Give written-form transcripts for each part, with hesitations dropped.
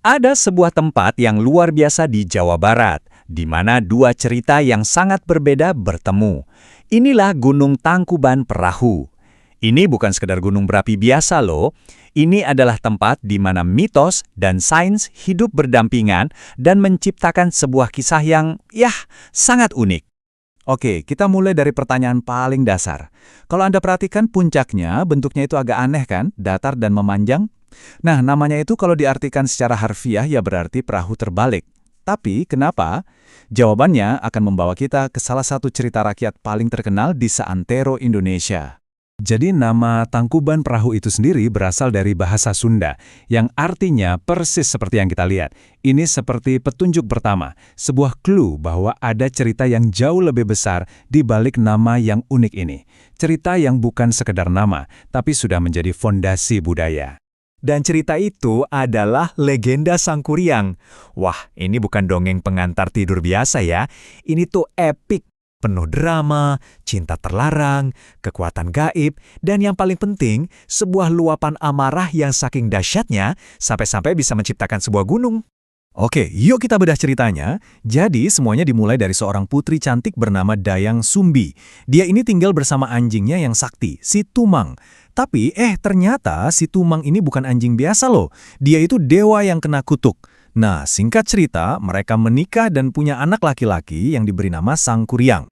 Ada sebuah tempat yang luar biasa di Jawa Barat, di mana dua cerita yang sangat berbeda bertemu. Inilah Gunung Tangkuban Perahu. Ini bukan sekedar gunung berapi biasa loh. Ini adalah tempat di mana mitos dan sains hidup berdampingan dan menciptakan sebuah kisah yang, sangat unik. Oke, kita mulai dari pertanyaan paling dasar. Kalau Anda perhatikan puncaknya, bentuknya itu agak aneh kan? Datar dan memanjang. Nah, namanya itu kalau diartikan secara harfiah ya berarti perahu terbalik. Tapi kenapa? Jawabannya akan membawa kita ke salah satu cerita rakyat paling terkenal di seantero Indonesia. Jadi nama Tangkuban Perahu itu sendiri berasal dari bahasa Sunda, yang artinya persis seperti yang kita lihat. Ini seperti petunjuk pertama, sebuah clue bahwa ada cerita yang jauh lebih besar di balik nama yang unik ini. Cerita yang bukan sekedar nama, tapi sudah menjadi fondasi budaya. Dan cerita itu adalah legenda Sangkuriang. Wah, ini bukan dongeng pengantar tidur biasa ya. Ini tuh epik. Penuh drama, cinta terlarang, kekuatan gaib, dan yang paling penting, sebuah luapan amarah yang saking dahsyatnya sampai-sampai bisa menciptakan sebuah gunung. Oke, yuk kita bedah ceritanya. Jadi, semuanya dimulai dari seorang putri cantik bernama Dayang Sumbi. Dia ini tinggal bersama anjingnya yang sakti, si Tumang. Tapi, ternyata si Tumang ini bukan anjing biasa loh. Dia itu dewa yang kena kutuk. Nah, singkat cerita, mereka menikah dan punya anak laki-laki yang diberi nama Sangkuriang.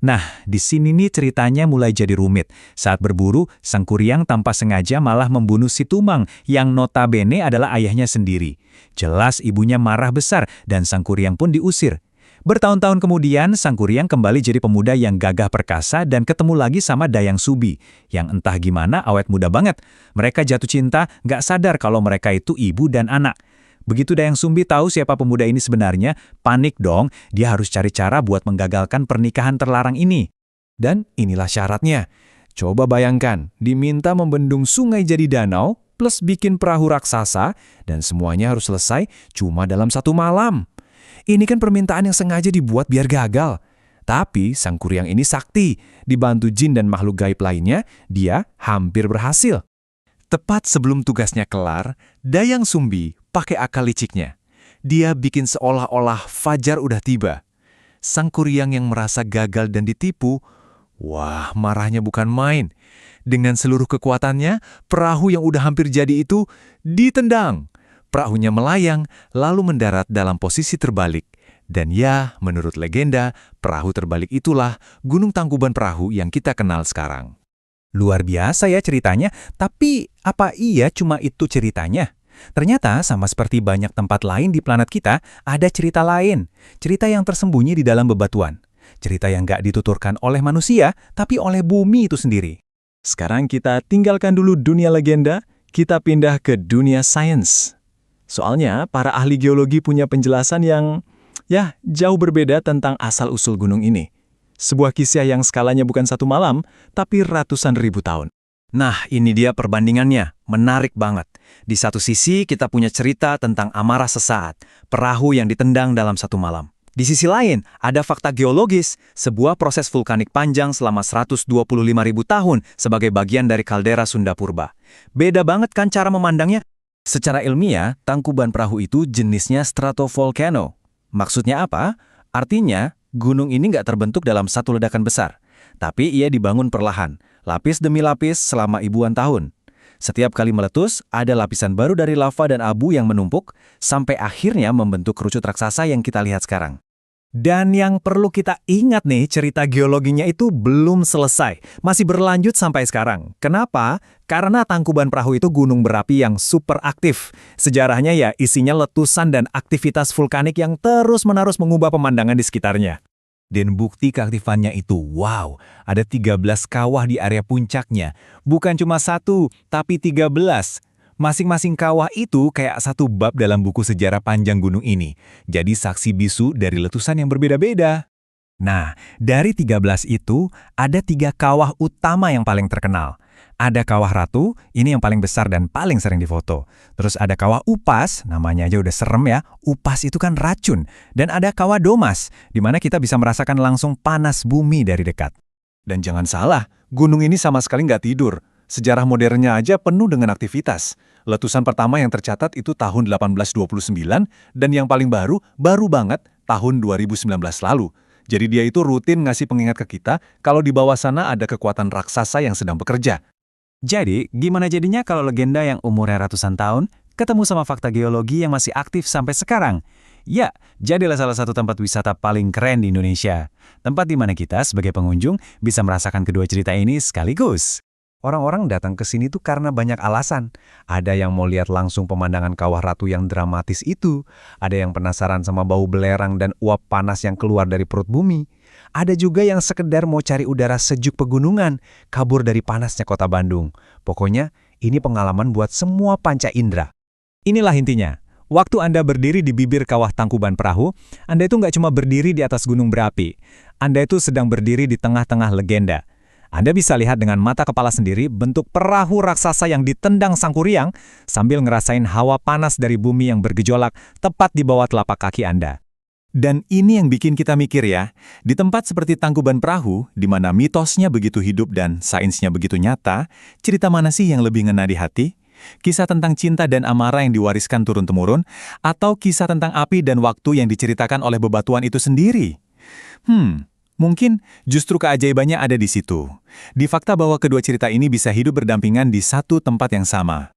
Nah, di sini nih ceritanya mulai jadi rumit. Saat berburu, Sangkuriang tanpa sengaja malah membunuh si Tumang yang notabene adalah ayahnya sendiri. Jelas ibunya marah besar dan Sangkuriang pun diusir. Bertahun-tahun kemudian, Sangkuriang kembali jadi pemuda yang gagah perkasa dan ketemu lagi sama Dayang Sumbi, yang entah gimana awet muda banget. Mereka jatuh cinta, nggak sadar kalau mereka itu ibu dan anak. Begitu Dayang Sumbi tahu siapa pemuda ini sebenarnya, panik dong, dia harus cari cara buat menggagalkan pernikahan terlarang ini. Dan inilah syaratnya. Coba bayangkan, diminta membendung sungai jadi danau, plus bikin perahu raksasa, dan semuanya harus selesai cuma dalam 1 malam. Ini kan permintaan yang sengaja dibuat biar gagal. Tapi Sangkuriang ini sakti, dibantu jin dan makhluk gaib lainnya, dia hampir berhasil. Tepat sebelum tugasnya kelar, Dayang Sumbi pakai akal liciknya. Dia bikin seolah-olah fajar udah tiba. Sangkuriang yang merasa gagal dan ditipu, wah marahnya bukan main. Dengan seluruh kekuatannya, perahu yang udah hampir jadi itu ditendang. Perahunya melayang, lalu mendarat dalam posisi terbalik. Dan ya, menurut legenda, perahu terbalik itulah Gunung Tangkuban Perahu yang kita kenal sekarang. Luar biasa ya ceritanya, tapi apa iya cuma itu ceritanya? Ternyata sama seperti banyak tempat lain di planet kita, ada cerita lain. Cerita yang tersembunyi di dalam bebatuan. Cerita yang gak dituturkan oleh manusia, tapi oleh bumi itu sendiri. Sekarang kita tinggalkan dulu dunia legenda, kita pindah ke dunia sains. Soalnya para ahli geologi punya penjelasan yang, jauh berbeda tentang asal-usul gunung ini. Sebuah kisah yang skalanya bukan 1 malam, tapi ratusan ribu tahun. Nah, ini dia perbandingannya. Menarik banget. Di satu sisi, kita punya cerita tentang amarah sesaat, perahu yang ditendang dalam 1 malam. Di sisi lain, ada fakta geologis, sebuah proses vulkanik panjang selama 125.000 tahun sebagai bagian dari kaldera Sunda Purba. Beda banget kan cara memandangnya? Secara ilmiah, Tangkuban Perahu itu jenisnya stratovolcano. Maksudnya apa? Artinya, gunung ini nggak terbentuk dalam satu ledakan besar, tapi ia dibangun perlahan, lapis demi lapis selama ribuan tahun. Setiap kali meletus, ada lapisan baru dari lava dan abu yang menumpuk, sampai akhirnya membentuk kerucut raksasa yang kita lihat sekarang. Dan yang perlu kita ingat nih, cerita geologinya itu belum selesai, masih berlanjut sampai sekarang. Kenapa? Karena Tangkuban Perahu itu gunung berapi yang super aktif. Sejarahnya ya isinya letusan dan aktivitas vulkanik yang terus-menerus mengubah pemandangan di sekitarnya. Dan bukti keaktifannya itu, wow, ada 13 kawah di area puncaknya. Bukan cuma 1, tapi 13. Masing-masing kawah itu kayak satu bab dalam buku sejarah panjang gunung ini. Jadi saksi bisu dari letusan yang berbeda-beda. Nah, dari 13 itu, ada 3 kawah utama yang paling terkenal. Ada Kawah Ratu, ini yang paling besar dan paling sering difoto. Terus ada Kawah Upas, namanya aja udah serem ya. Upas itu kan racun. Dan ada Kawah Domas, di mana kita bisa merasakan langsung panas bumi dari dekat. Dan jangan salah, gunung ini sama sekali nggak tidur. Sejarah modernnya aja penuh dengan aktivitas. Letusan pertama yang tercatat itu tahun 1829 dan yang paling baru banget tahun 2019 lalu. Jadi dia itu rutin ngasih pengingat ke kita kalau di bawah sana ada kekuatan raksasa yang sedang bekerja. Jadi, gimana jadinya kalau legenda yang umurnya ratusan tahun ketemu sama fakta geologi yang masih aktif sampai sekarang? Ya, jadilah salah satu tempat wisata paling keren di Indonesia. Tempat di mana kita sebagai pengunjung bisa merasakan kedua cerita ini sekaligus. Orang-orang datang ke sini tuh karena banyak alasan. Ada yang mau lihat langsung pemandangan Kawah Ratu yang dramatis itu. Ada yang penasaran sama bau belerang dan uap panas yang keluar dari perut bumi. Ada juga yang sekedar mau cari udara sejuk pegunungan, kabur dari panasnya kota Bandung. Pokoknya, ini pengalaman buat semua panca indera. Inilah intinya. Waktu Anda berdiri di bibir Kawah Tangkuban Perahu, Anda itu nggak cuma berdiri di atas gunung berapi. Anda itu sedang berdiri di tengah-tengah legenda. Anda bisa lihat dengan mata kepala sendiri bentuk perahu raksasa yang ditendang Sangkuriang sambil ngerasain hawa panas dari bumi yang bergejolak tepat di bawah telapak kaki Anda. Dan ini yang bikin kita mikir ya, di tempat seperti Tangkuban Perahu, di mana mitosnya begitu hidup dan sainsnya begitu nyata, cerita mana sih yang lebih ngena di hati? Kisah tentang cinta dan amarah yang diwariskan turun-temurun, atau kisah tentang api dan waktu yang diceritakan oleh bebatuan itu sendiri? Mungkin justru keajaibannya ada di situ. Di fakta bahwa kedua cerita ini bisa hidup berdampingan di satu tempat yang sama.